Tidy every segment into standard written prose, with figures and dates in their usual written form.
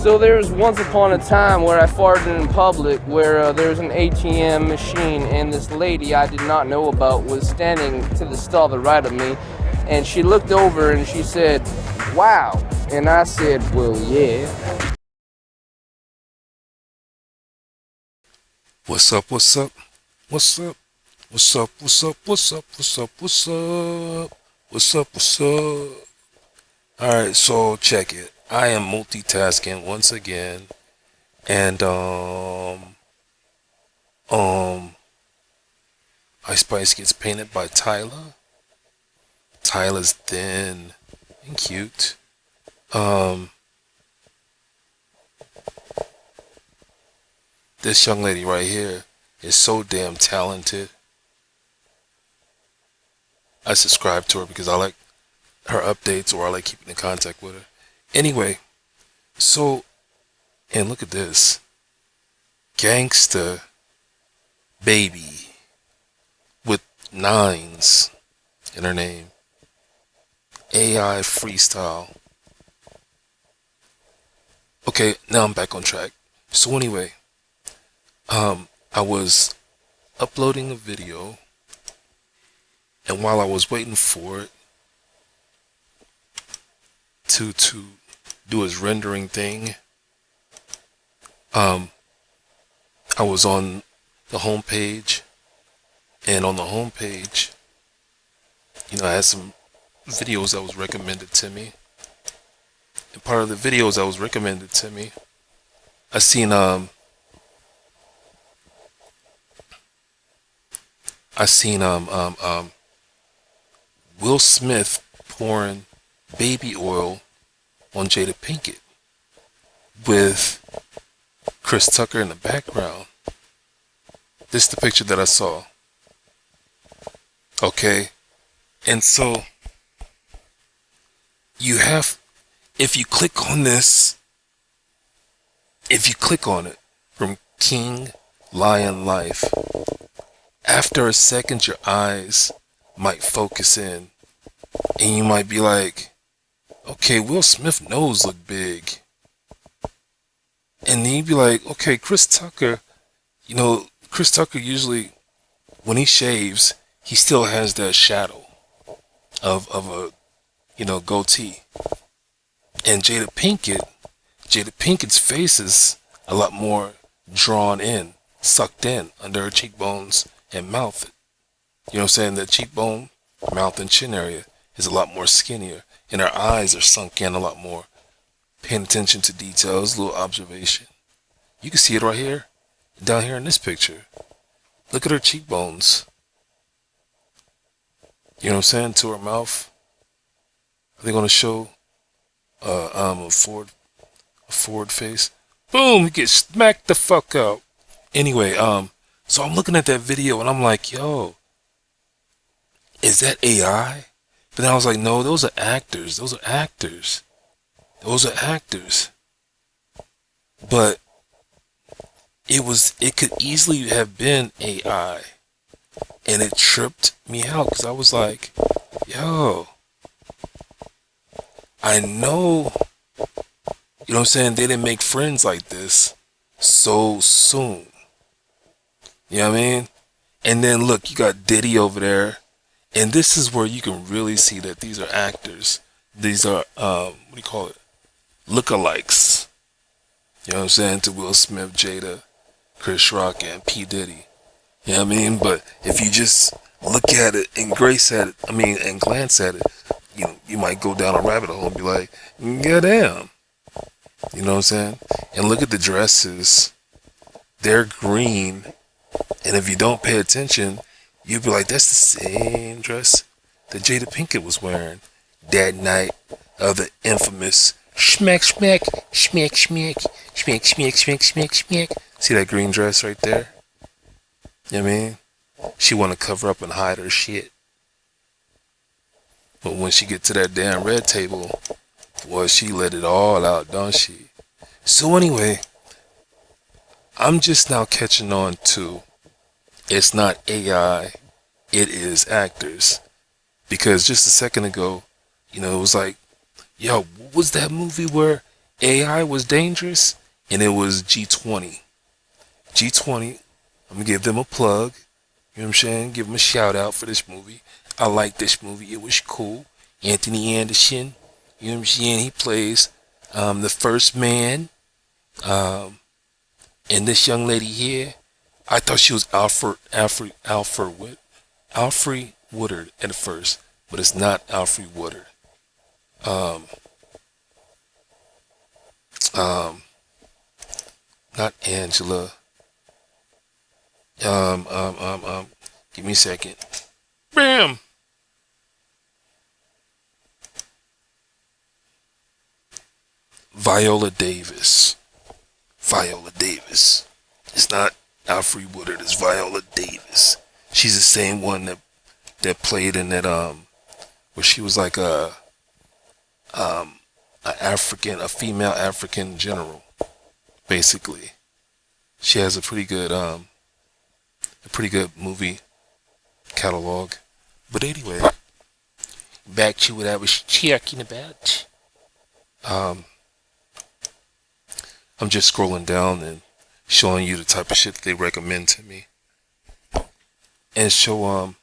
So there was once upon a time where I farted in public, where there was an ATM machine, and this lady I did not know about was standing to the stall to the right of me, and she looked over and she said, "Wow," and I said, "Well, yeah." What's up, what's up, what's up, what's up, what's up, what's up, what's up, what's up, what's up, what's up. Alright, so check it. I am multitasking once again, and Ice Spice gets painted by Tyler. Tyler's thin and cute. This young lady right here is so damn talented. I subscribe to her because I like her updates, or I like keeping in contact with her. Anyway, so, and look at this. Gangsta baby with 9s in her name. AI freestyle. Okay, now I'm back on track. So anyway, I was uploading a video, and while I was waiting for it to do its rendering thing, I was on the home page, and on the home page, I had some videos that was recommended to me, and part of the videos that was recommended to me, I seen Will Smith pouring baby oil on Jada Pinkett with Chris Tucker in the background. This is the picture that I saw. Okay, and so if you click on this, if you click on it from King Lion Life, after a second your eyes might focus in, and you might be like, okay, Will Smith nose look big. And then you'd be like, okay, Chris Tucker usually, when he shaves, he still has that shadow of a, goatee. And Jada Pinkett's face is a lot more drawn in, sucked in under her cheekbones and mouth. You know what I'm saying? The cheekbone, mouth, and chin area is a lot more skinnier, and her eyes are sunk in a lot more. Paying attention to details, little observation. You can see it right here, down here in this picture. Look at her cheekbones. You know what I'm saying? To her mouth. Are they gonna show a forward face? Boom! You get smacked the fuck out. Anyway, so I'm looking at that video and I'm like, yo, is that AI? But then I was like, no, those are actors. Those are actors. Those are actors. But it could easily have been AI. And it tripped me out because I was like, yo, I know, you know what I'm saying, they didn't make Friends like this so soon. You know what I mean? And then look, you got Diddy over there. And this is where you can really see that these are actors. These are, what do you call it? Lookalikes. You know what I'm saying? To Will Smith, Jada, Chris Rock, and P. Diddy. You know what I mean? But if you just look at it and glance at it, you might go down a rabbit hole and be like, goddamn. You know what I'm saying? And look at the dresses. They're green. And if you don't pay attention, you'll be like, that's the same dress that Jada Pinkett was wearing that night of the infamous schmack, schmack, schmack, schmack, schmack, schmack, schmack, schmack, schmack. See that green dress right there? You know what I mean? She want to cover up and hide her shit. But when she get to that damn red table, boy, she let it all out, don't she? So anyway, I'm just now catching on to it's not AI, it is actors. Because just a second ago, it was like, yo, what was that movie where AI was dangerous, and it was G20. G20, I'm gonna give them a plug. You know what I'm saying? Give them a shout out for this movie. I like this movie. It was cool. Anthony Anderson, you know what I'm saying? He plays the first man. And this young lady here, I thought she was Alfre Woodard at first, but it's not Alfre Woodard. Not Angela. Give me a second. Bam! Viola Davis. Viola Davis. It's not Alfre Woodard, it's Viola Davis. She's the same one that played in that where she was like a female African general, basically. She has a pretty good movie catalog. But anyway, back to what I was talking about. I'm just scrolling down and showing you the type of shit that they recommend to me. And so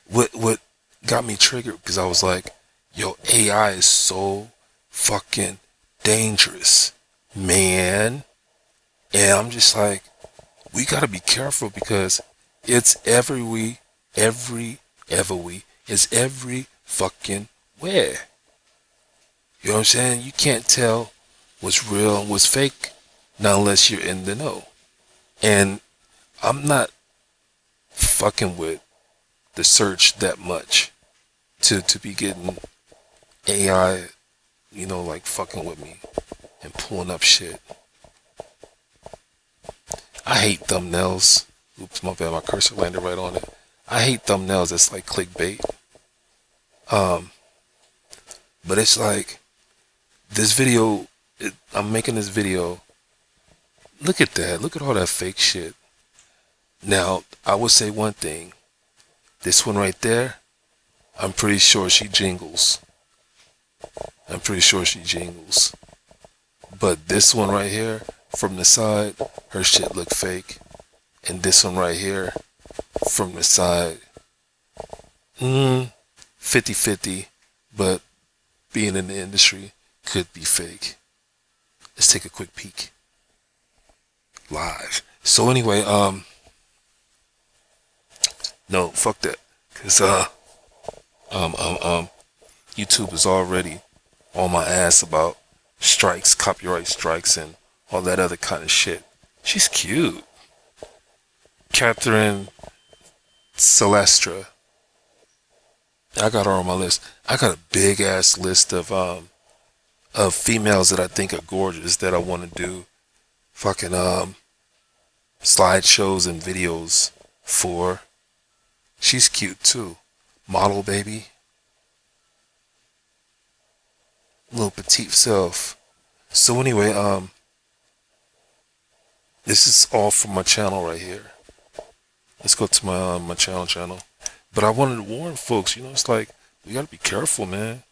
what got me triggered, because I was like, yo, AI is so fucking dangerous, man. And I'm just like, we gotta be careful, because it's every fucking where. You know what I'm saying? You can't tell what's real and what's fake, not unless you're in the know. And I'm not fucking with the search that much to be getting AI, you know, like fucking with me and pulling up shit. I hate thumbnails. Oops, my bad, my cursor landed right on it. I hate thumbnails that's like clickbait. But it's like, this video, I'm making this video. Look at that. Look at all that fake shit. Now, I would say one thing. This one right there, I'm pretty sure she jingles. But this one right here, from the side, her shit look fake. And this one right here, from the side, 50-50, but being in the industry, could be fake. Let's take a quick peek. Live. So anyway, no, fuck that. Cause YouTube is already on my ass about strikes, copyright strikes, and all that other kind of shit. She's cute. Catherine Celestra. I got her on my list. I got a big ass list of females that I think are gorgeous that I want to do fucking slideshows and videos for. She's cute too. Model baby. Little petite self. So anyway, this is all from my channel right here. Let's go to my channel. But I wanted to warn folks, you know, it's like, we gotta be careful, man.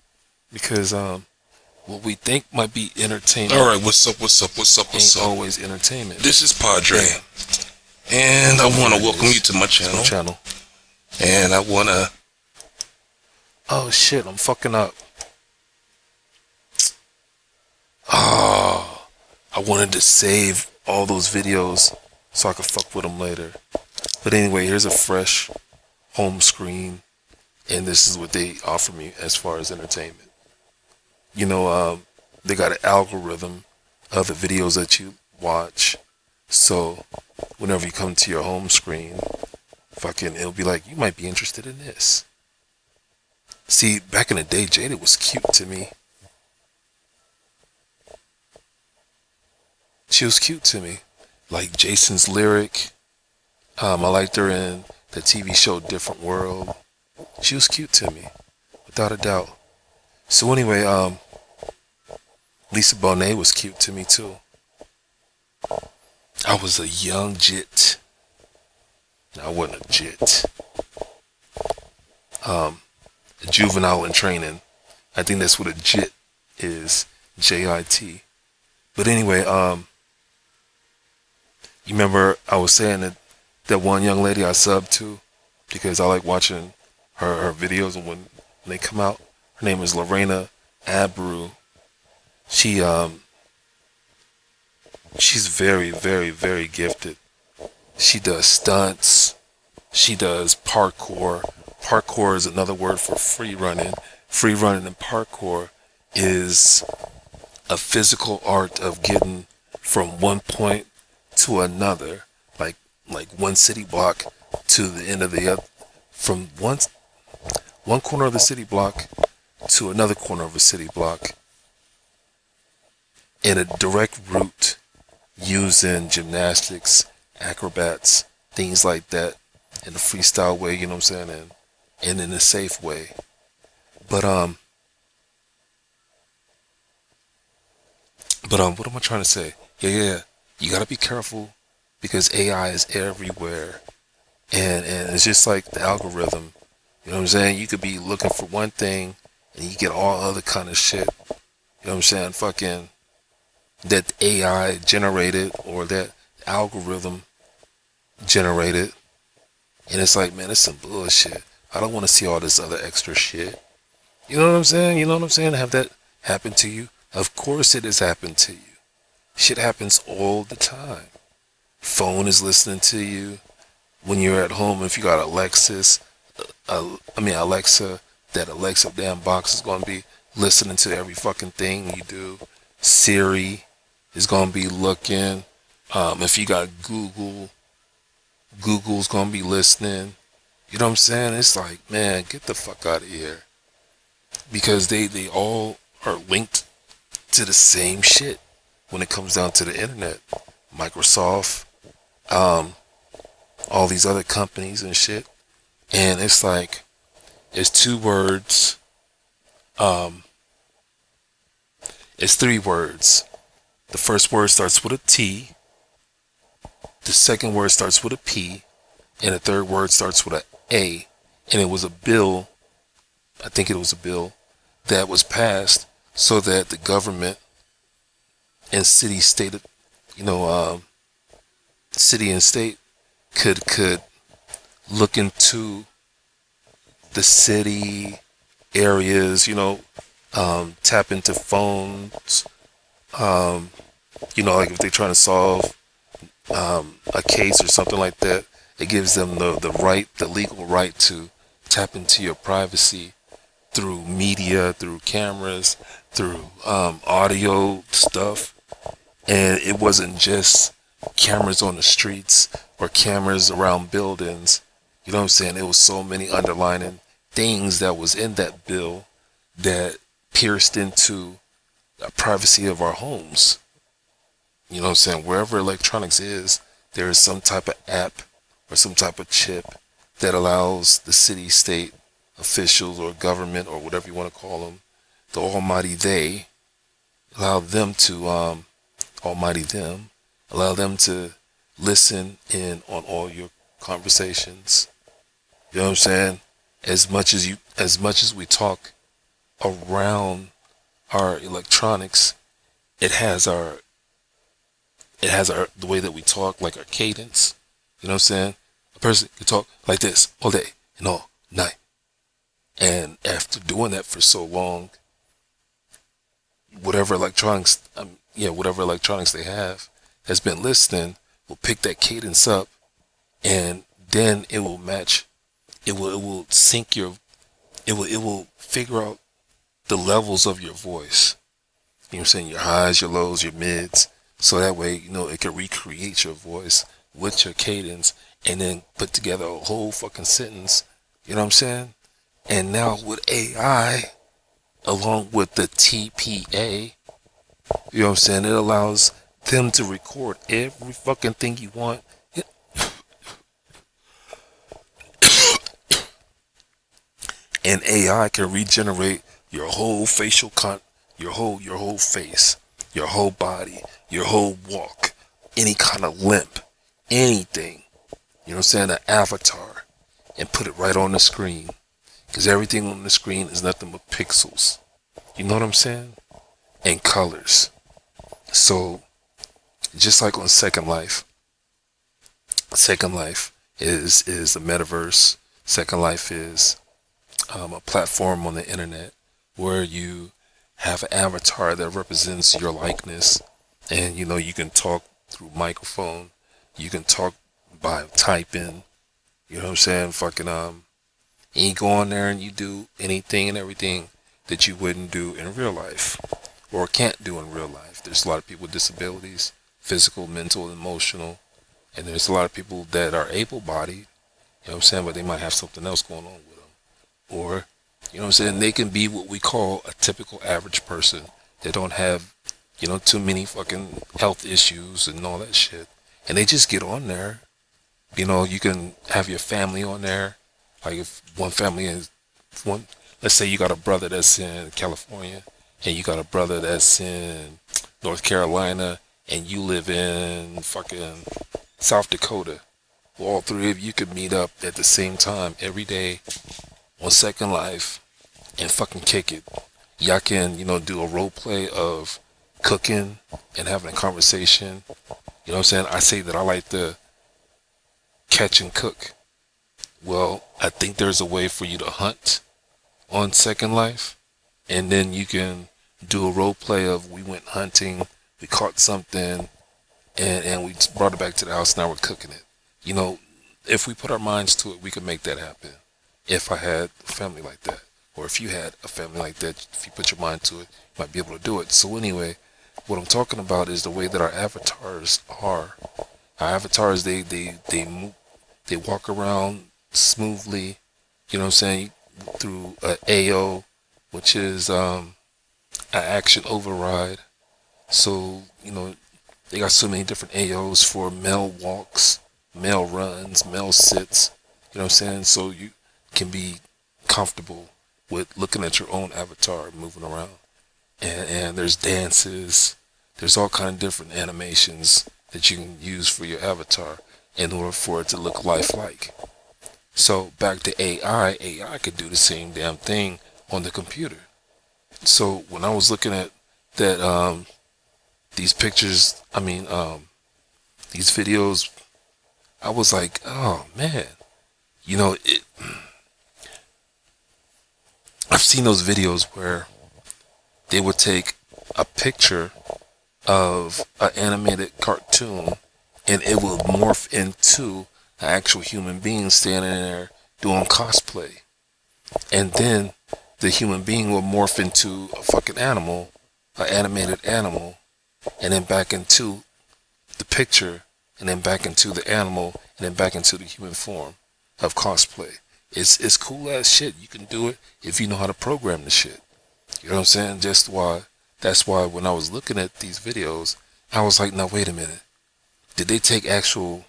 Because what we think might be entertainment. All right, what's up? Ain't always entertainment. This is Podrey, and I want to welcome you to my channel. And I want to. Oh shit, I'm fucking up. Oh, I wanted to save all those videos so I could fuck with them later. But anyway, here's a fresh home screen, and this is what they offer me as far as entertainment. You know, they got an algorithm of the videos that you watch. So whenever you come to your home screen, fucking, it'll be like, you might be interested in this. See, back in the day, Jada was cute to me. She was cute to me. Like Jason's Lyric. I liked her in the TV show Different World. She was cute to me, without a doubt. So anyway, Lisa Bonet was cute to me too. I was a young jit. I wasn't a jit. Juvenile in training. I think that's what a JIT is, JIT. But anyway, you remember I was saying that one young lady I subbed to because I like watching her videos when they come out. Her name is Lorena Abreu. She's very, very, very gifted. She does stunts. She does parkour. Parkour is another word for free running. Free running and parkour is a physical art of getting from one point to another, like one city block to the end of the other, from one corner of the city block to another corner of a city block in a direct route using gymnastics, acrobats, things like that in a freestyle way, you know what I'm saying, and in a safe way. But what am I trying to say? Yeah. You gotta be careful because AI is everywhere, and it's just like the algorithm. You know what I'm saying? You could be looking for one thing, and you get all other kind of shit. You know what I'm saying? Fucking that AI generated or that algorithm generated, and it's like, man, it's some bullshit. I don't want to see all this other extra shit. You know what I'm saying? You know what I'm saying? Have that happen to you? Of course it has happened to you. Shit happens all the time. Phone is listening to you. When you're at home, if you got Alexa, that Alexa damn box is going to be listening to every fucking thing you do. Siri is going to be looking. If you got Google, Google's going to be listening. You know what I'm saying? It's like, man, get the fuck out of here. Because they all are linked to the same shit when it comes down to the internet. Microsoft, all these other companies and shit. And it's like, it's two words. It's three words. The first word starts with a T. The second word starts with a P. And the third word starts with a A. And it was a bill, I think it was a bill, that was passed so that the government and city and state could look into the city areas, tap into phones, like if they're trying to solve a case or something like that, it gives them the legal right to tap into your privacy through media, through cameras, through audio stuff. And it wasn't just cameras on the streets or cameras around buildings. You know what I'm saying? It was so many underlining things that was in that bill that pierced into the privacy of our homes. You know what I'm saying? Wherever electronics is, there is some type of app or some type of chip that allows the city, state officials or government or whatever you want to call them, the almighty they, allow them to listen in on all your conversations. You know what I'm saying? As much as we talk around our electronics, it has the way that we talk, like our cadence. You know what I'm saying? A person can talk like this all day and all night. And after doing that for so long, whatever electronics they have has been listening will pick that cadence up, and then it will match. It will sync it will figure out the levels of your voice. You know what I'm saying? Your highs, your lows, your mids. So that way, it can recreate your voice with your cadence and then put together a whole fucking sentence. You know what I'm saying? And now with AI, along with the TPA, you know what I'm saying? It allows them to record every fucking thing you want. And AI can regenerate your whole facial your whole face, your whole body, your whole walk, any kind of limp, anything. You know what I'm saying? An avatar, and put it right on the screen. Because everything on the screen is nothing but pixels. You know what I'm saying? And colors. So just like on Second Life is a metaverse. Second Life is a platform on the internet where you have an avatar that represents your likeness, and you know you can talk through microphone, you can talk by typing. You know what I'm saying? Fucking and you go on there and you do anything and everything that you wouldn't do in real life or can't do in real life. There's a lot of people with disabilities, physical, mental, emotional, and there's a lot of people that are able-bodied, you know what I'm saying, but they might have something else going on with them. Or, you know what I'm saying, they can be what we call a typical average person. They don't have, you know, too many fucking health issues and all that shit. And they just get on there. You know, you can have your family on there. Like if one family is one, let's say you got a brother that's in California and you got a brother that's in North Carolina and you live in fucking South Dakota. Well, all three of you could meet up at the same time every day on Second Life and fucking kick it. Y'all can, you know, do a role play of cooking and having a conversation. You know what I'm saying? I say that I like to catch and cook. Well, I think there's a way for you to hunt on Second Life, and then you can do a role play of we went hunting, we caught something, and we brought it back to the house. Now we're cooking it. You know, if we put our minds to it, we can make that happen. If I had a family like that, or if you had a family like that, if you put your mind to it, you might be able to do it. So anyway, what I'm talking about is the way that our avatars are. Our avatars, they move, they walk around smoothly, you know what I'm saying, through AO, which is an action override. So, you know, they got so many different AOs for male walks, male runs, male sits, you know what I'm saying? So you can be comfortable with looking at your own avatar moving around. And there's dances, there's all kind of different animations that you can use for your avatar in order for it to look lifelike. So back to AI could do the same damn thing on the computer. So when I was looking at that, these pictures, these videos, I was like, oh man, you know, I've seen those videos where they would take a picture of an animated cartoon and it will morph into an actual human being standing there doing cosplay. And then the human being will morph into a fucking animal, an animated animal, and then back into the picture, and then back into the animal, and then back into the human form of cosplay. It's cool ass shit. You can do it if you know how to program the shit. You know what I'm saying? That's why when I was looking at these videos, I was like, now wait a minute. Did they take actual,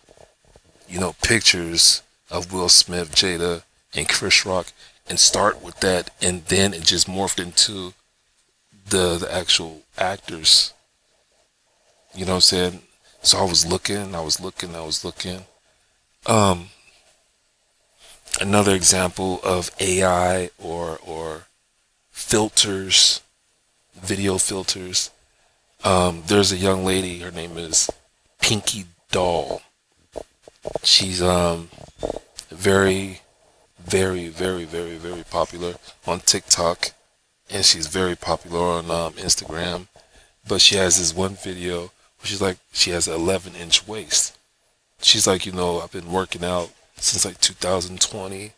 you know, pictures of Will Smith, Jada, and Chris Rock and start with that, and then it just morphed into the actual actors? You know what I'm saying? So I was looking. Another example of AI or filters, video filters. There's a young lady, her name is Pinky Doll. She's very, very, very, very, very popular on TikTok, and she's very popular on Instagram. But she has this one video where she has an 11-inch waist. She's like, you know, I've been working out since like 2020.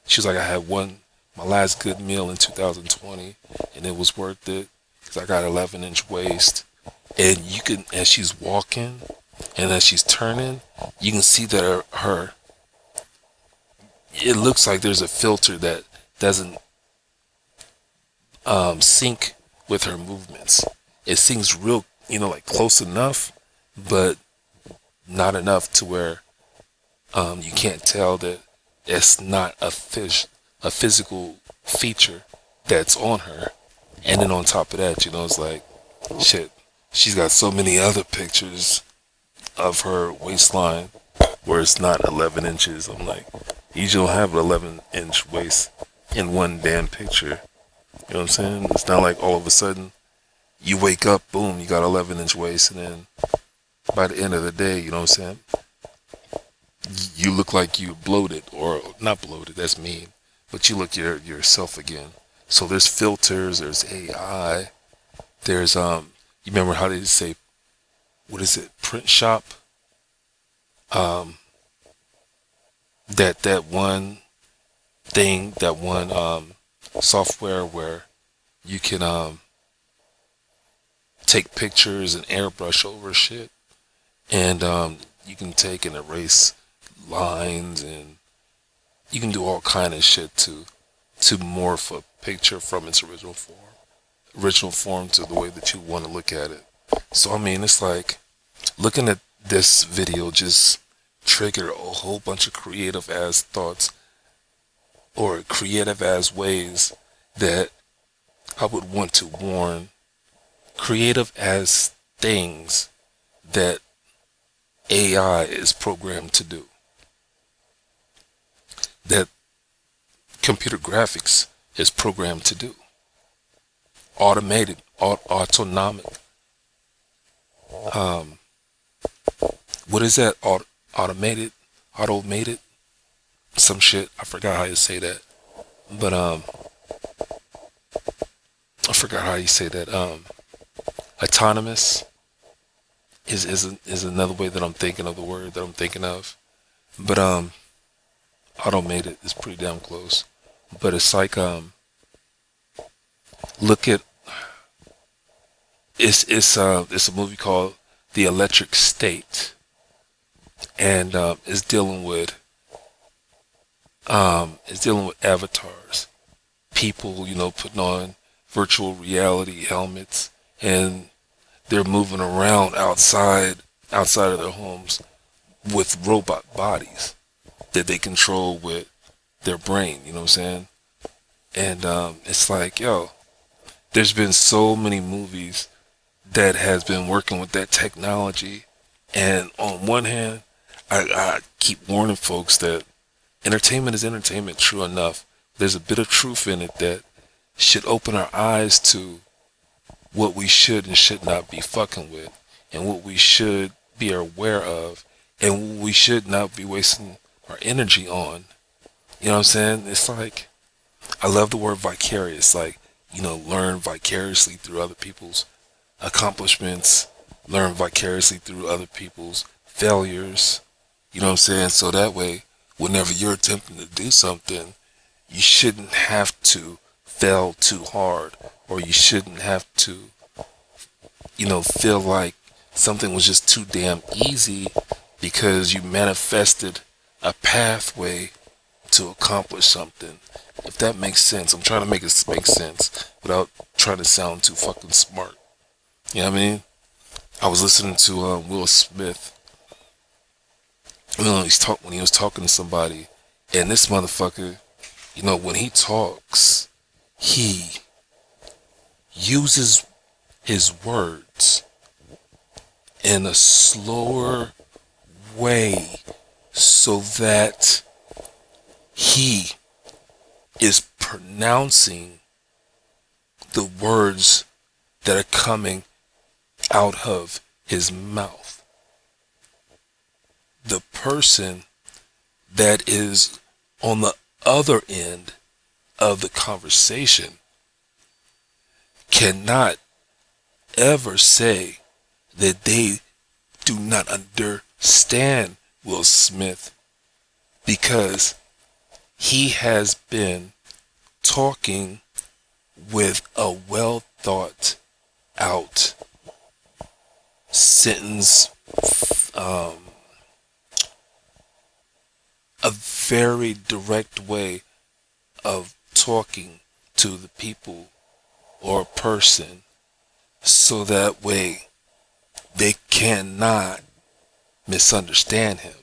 She's like, I had my last good meal in 2020, and it was worth it because I got 11-inch waist. And you can, as she's walking and as she's turning, you can see that it looks like there's a filter that doesn't sync with her movements. It seems real, you know, like close enough, but not enough to where you can't tell that it's not a physical feature that's on her. And then on top of that, you know, it's like, shit, she's got so many other pictures of her waistline where it's not 11 inches. I'm like, you don't have an 11-inch waist in one damn picture. You know what I'm saying? It's not like all of a sudden you wake up, boom, you got 11-inch waist, and then by the end of the day, you know what I'm saying, you look like you bloated, or not bloated, that's mean, but you look yourself again. So there's filters, there's AI, there's you remember how they say, what is it, print shop? That one thing, that one software where you can take pictures and airbrush over shit, and you can take and erase lines, and you can do all kind of shit to morph a picture from its original form to the way that you want to look at it. So I mean, it's like looking at this video just triggered a whole bunch of creative ass thoughts, or creative ass ways that I would want to warn, creative as things that AI is programmed to do, that computer graphics is programmed to do, automated, autonomic, what is that, automated, some shit, I forgot how you say that, but I forgot how you say that, autonomous is another way that I'm thinking of the word that I'm thinking of, but automated is pretty damn close. But it's like look at, it's a movie called The Electric State, and it's dealing with avatars, people, you know, putting on virtual reality helmets, and they're moving around outside of their homes with robot bodies that they control with their brain, you know what I'm saying? And it's like, yo, there's been so many movies that has been working with that technology, and on one hand, I keep warning folks that entertainment is entertainment, true enough. There's a bit of truth in it that should open our eyes to what we should and should not be fucking with, and what we should be aware of, and what we should not be wasting our energy on. You know what I'm saying? It's like, I love the word vicarious, like, you know, learn vicariously through other people's accomplishments, learn vicariously through other people's failures. You know what I'm saying? So that way, whenever you're attempting to do something, you shouldn't have to fail too hard, or you shouldn't have to, you know, feel like something was just too damn easy because you manifested a pathway to accomplish something. If that makes sense. I'm trying to make it make sense without trying to sound too fucking smart. You know what I mean? I was listening to Will Smith, you know, when he was talking to somebody, and this motherfucker, you know, when he talks, he uses his words in a slower way so that he is pronouncing the words that are coming out of his mouth. The person that is on the other end of the conversation cannot ever say that they do not understand Will Smith, because he has been talking with a well thought out sentence, a very direct way of talking to the people or person, so that way they cannot misunderstand him.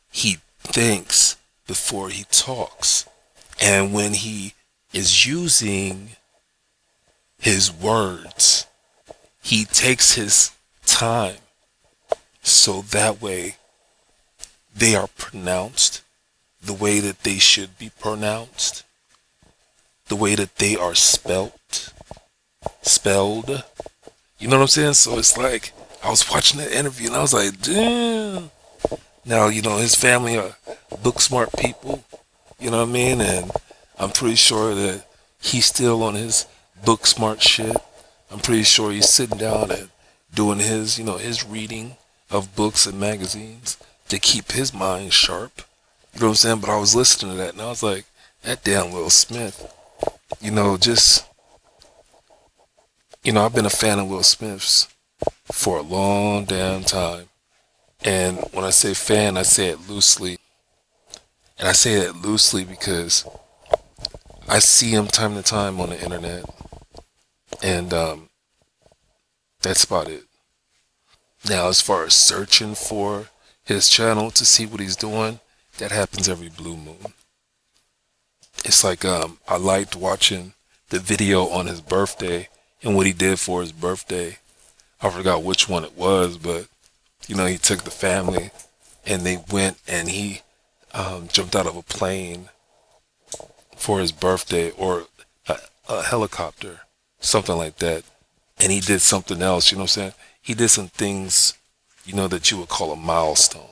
He thinks before he talks, and when he is using his words, he takes his time, so that way they are pronounced the way that they should be pronounced, the way that they are spelled. You know what I'm saying? So it's like, I was watching that interview and I was like, damn. Now, his family are book smart people, you know what I mean? And I'm pretty sure that he's still on his book smart shit. I'm pretty sure he's sitting down and doing his, his reading of books and magazines to keep his mind sharp. You know what I'm saying? But I was listening to that and I was like, that damn Will Smith, I've been a fan of Will Smith's for a long damn time. And when I say fan, I say it loosely. And I say it loosely because I see him time to time on the internet. And that's about it. Now, as far as searching for his channel to see what he's doing, that happens every blue moon. It's like I liked watching the video on his birthday and what he did for his birthday. I forgot which one it was, but he took the family and they went and he jumped out of a plane for his birthday, or a helicopter, something like that. And he did something else, you know what I'm saying? He did some things, that you would call a milestone,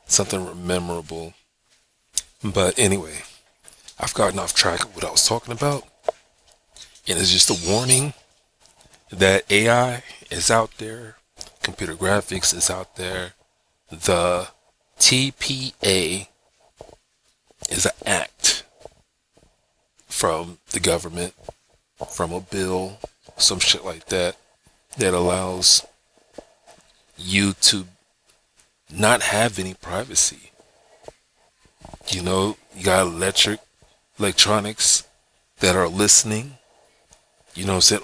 something memorable. But anyway, I've gotten off track of what I was talking about. And it's just a warning that AI is out there. Computer graphics is out there. The TPA is an act from the government, from a bill, some shit like that, that allows you to not have any privacy. You got electronics that are listening.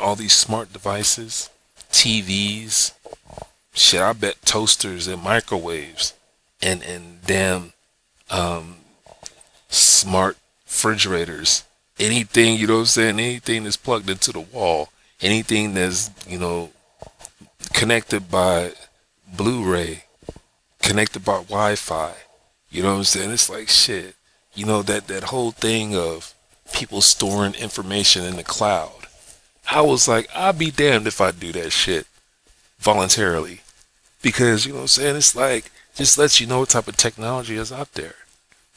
All these smart devices, TVs, shit, I bet toasters and microwaves and damn smart refrigerators, anything, anything that's plugged into the wall, anything that's, connected by Blu-ray, connected by Wi-Fi, it's like shit, that whole thing of people storing information in the cloud. I was like, I'll be damned if I do that shit voluntarily. Because, it's like, just lets you know what type of technology is out there.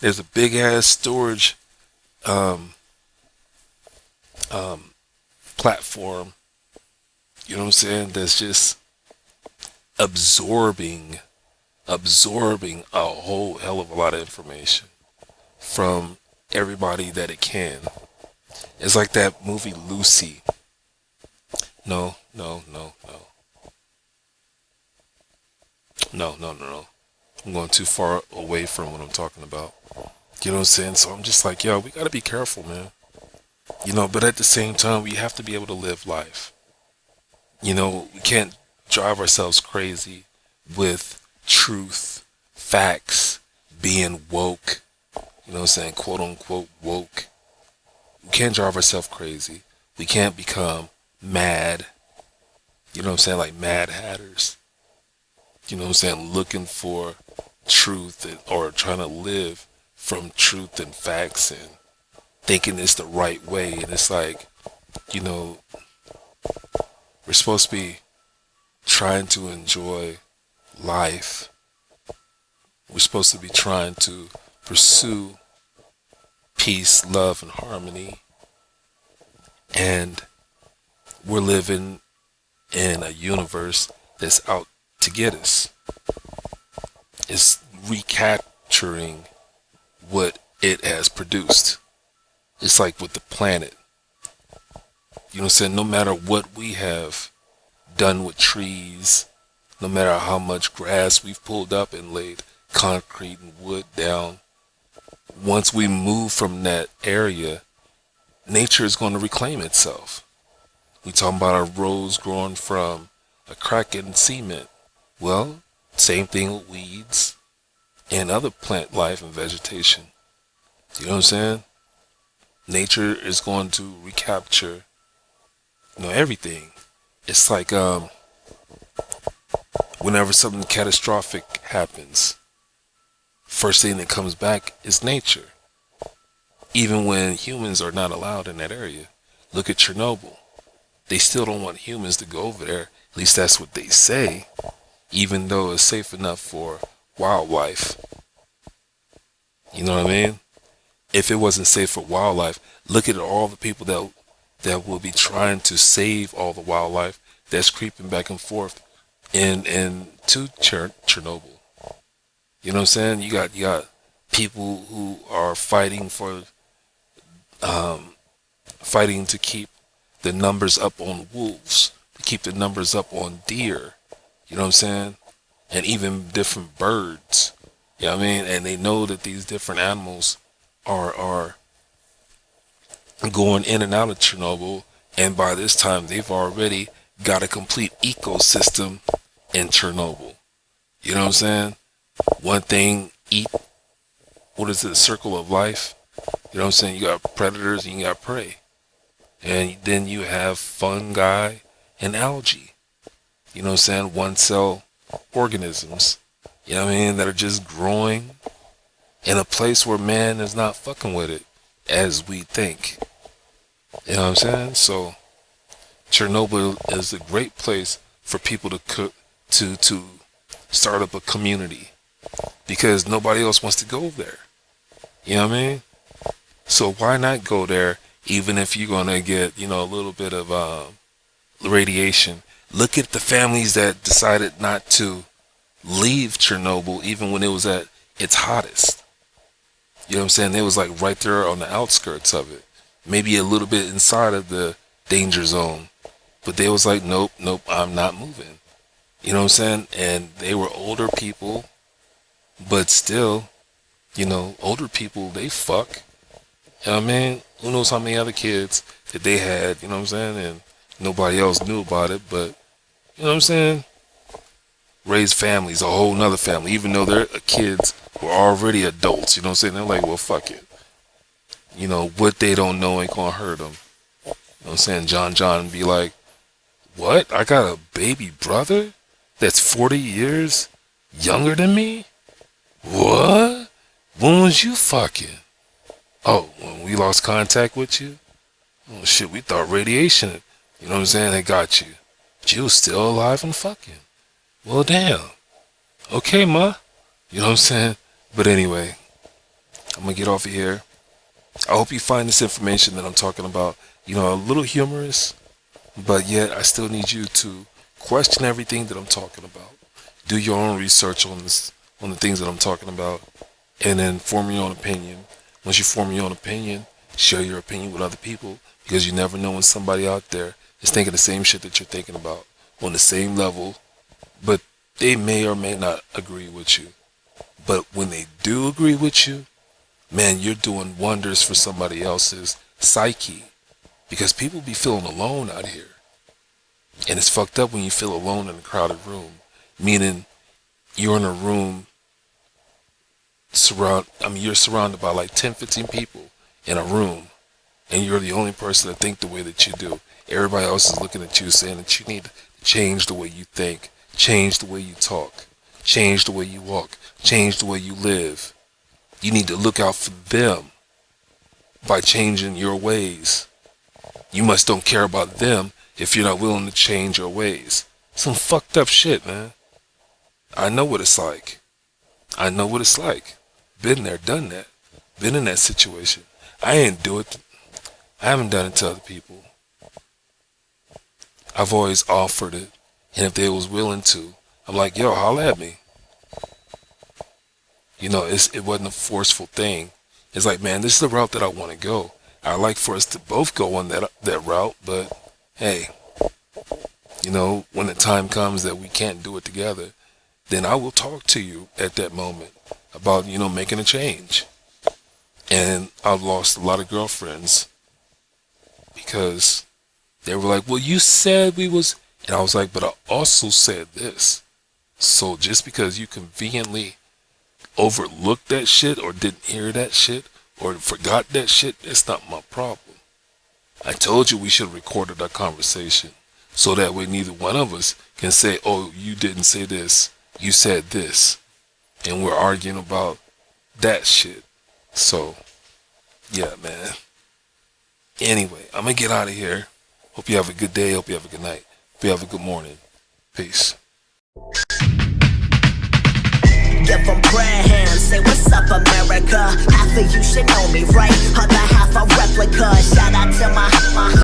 There's a big ass storage platform, that's just absorbing a whole hell of a lot of information from everybody that it can. It's like that movie Lucy. No. I'm going too far away from what I'm talking about. You know what I'm saying? So I'm just like, yo, we gotta be careful, man. But at the same time, we have to be able to live life. We can't drive ourselves crazy with truth, facts, being woke. Quote unquote woke. We can't drive ourselves crazy. We can't become mad. Like mad hatters. Looking for truth or trying to live from truth and facts and thinking it's the right way. And it's like, we're supposed to be trying to enjoy life. We're supposed to be trying to pursue peace, love, and harmony. And we're living in a universe that's out to get us. It's recapturing what it has produced. It's like with the planet. No matter what we have done with trees, no matter how much grass we've pulled up and laid concrete and wood down, once we move from that area, nature is going to reclaim itself. We talking about our roads growing from a crack in cement. Well, same thing with weeds and other plant life and vegetation. You know what I'm saying? Nature is going to recapture, everything. It's like whenever something catastrophic happens, first thing that comes back is nature. even when humans are not allowed in that area. Look at Chernobyl. They still don't want humans to go over there. At least that's what they say, even though it's safe enough for wildlife. You know what I mean? If it wasn't safe for wildlife, look at all the people that will be trying to save all the wildlife that's creeping back and forth in to Chernobyl. You know what I'm saying? You got people who are fighting to keep the numbers up on wolves, to keep the numbers up on deer. You know what I'm saying? And even different birds. You know what I mean? And they know that these different animals are going in and out of Chernobyl, and by this time they've already got a complete ecosystem in Chernobyl. You know what I'm saying? One thing, circle of life. You know what I'm saying? You got predators and you got prey. And then you have fungi and algae. You know what I'm saying? One cell organisms. You know what I mean? That are just growing in a place where man is not fucking with it as we think. You know what I'm saying? So Chernobyl is a great place for people to start up a community, because nobody else wants to go there. You know what I mean? So why not go there, even if you're gonna get, a little bit of radiation? Look at the families that decided not to leave Chernobyl even when it was at its hottest. You know what I'm saying? They was like right there on the outskirts of it, maybe a little bit inside of the danger zone, but they was like, nope, I'm not moving. You know what I'm saying? And they were older people, but still, older people, they fuck. You know what I mean? Who knows how many other kids that they had, you know what I'm saying? And nobody else knew about it, but, you know what I'm saying? Raised families, a whole nother family, even though their kids were already adults, you know what I'm saying? They're like, well, fuck it. What they don't know ain't gonna hurt them. You know what I'm saying? John be like, what? I got a baby brother that's 40 years younger than me? What? When was you fucking? Oh, when we lost contact with you? Oh shit, we thought radiation, you know what I'm saying, they got you. But you was still alive and fucking. Well, damn. Okay, ma. You know what I'm saying? But anyway, I'm gonna get off of here. I hope you find this information that I'm talking about, a little humorous, but yet I still need you to question everything that I'm talking about. Do your own research on the things that I'm talking about, and then form your own opinion. Once you form your own opinion, share your opinion with other people, because you never know when somebody out there is thinking the same shit that you're thinking about on the same level, but they may or may not agree with you. But when they do agree with you, man, you're doing wonders for somebody else's psyche, because people be feeling alone out here. And it's fucked up when you feel alone in a crowded room, meaning you're in a room you're surrounded by like 10, 15 people in a room, and you're the only person that think the way that you do. Everybody else is looking at you saying that you need to change the way you think, change the way you talk, change the way you walk, change the way you live. You need to look out for them by changing your ways. You must don't care about them if you're not willing to change your ways. Some fucked up shit, man. I know what it's like. Been there, done that. Been in that situation. I ain't do it. I haven't done it to other people. I've always offered it. And if they was willing to, I'm like, yo, holla at me. It wasn't a forceful thing. It's like, man, this is the route that I want to go. I like for us to both go on that route, but hey, when the time comes that we can't do it together, then I will talk to you at that moment about, making a change. And I've lost a lot of girlfriends because they were like, well, you said we was, and I was like, but I also said this. So just because you conveniently overlooked that shit or didn't hear that shit or forgot that shit, that's not my problem. I told you we should have recorded our conversation so that way neither one of us can say, oh, you didn't say this, you said this, and we're arguing about that shit. So Yeah, man. Anyway, I'm gonna get out of here. Hope you have a good day. Hope you have a good night. Hope you have a good morning. Peace. Give them prayer hands, say what's up America. Half of you should know me.